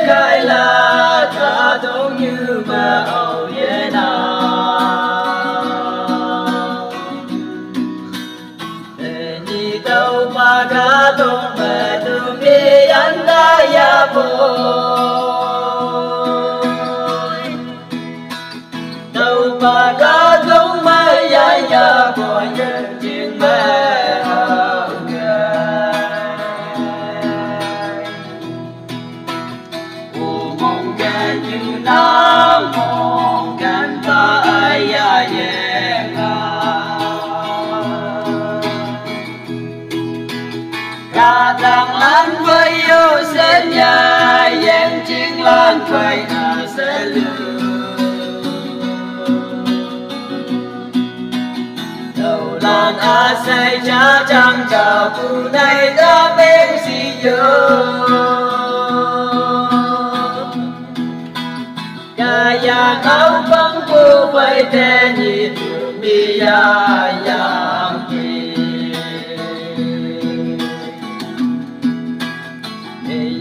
khai là cả giống như mà ẩu ye nào để đi đâu mà cả tung mà tung đi anh ta ya bồi đâu mà cả giống mà ya bồi nhân chuyện mà Nam mô Can Ta Ai Ya Ye Ca tàng lan với yêu sen nhà Yen chinh lan với sẽ lưu đầu lan say cha chăng chào phụ này đã bên si yêu ya kau bangku bai teni mi ya yang ki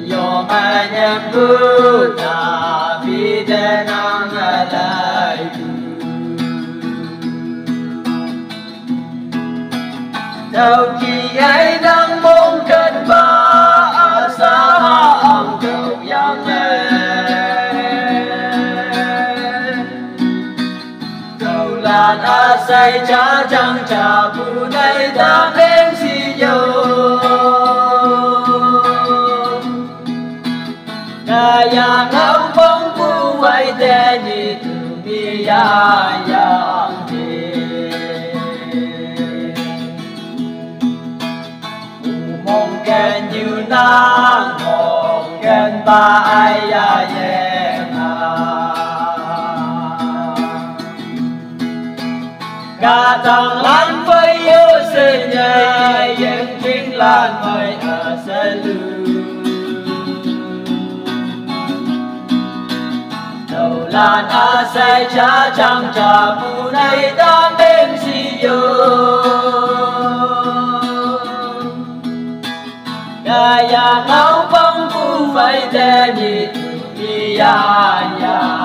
yo ma nyam bu ta bi de nang lai tu đâu khi ai đang mong cơn ba sa hồng cầu yang lan say cha chăng cha phụ này đã đến si dâu ca ya ngao bóng phụ quay tê nhị từ bi ya yang đi mong kèn như nang mong kèn ba ai ya ye Ca tàng lan với yêu sinh nhai Yên chính lan với ở sẽ lưu đầu lan say cha chăng cha phụ này đã bên si yêu ca ya ngao bóng phụ phải tê nhị tu bi ya ya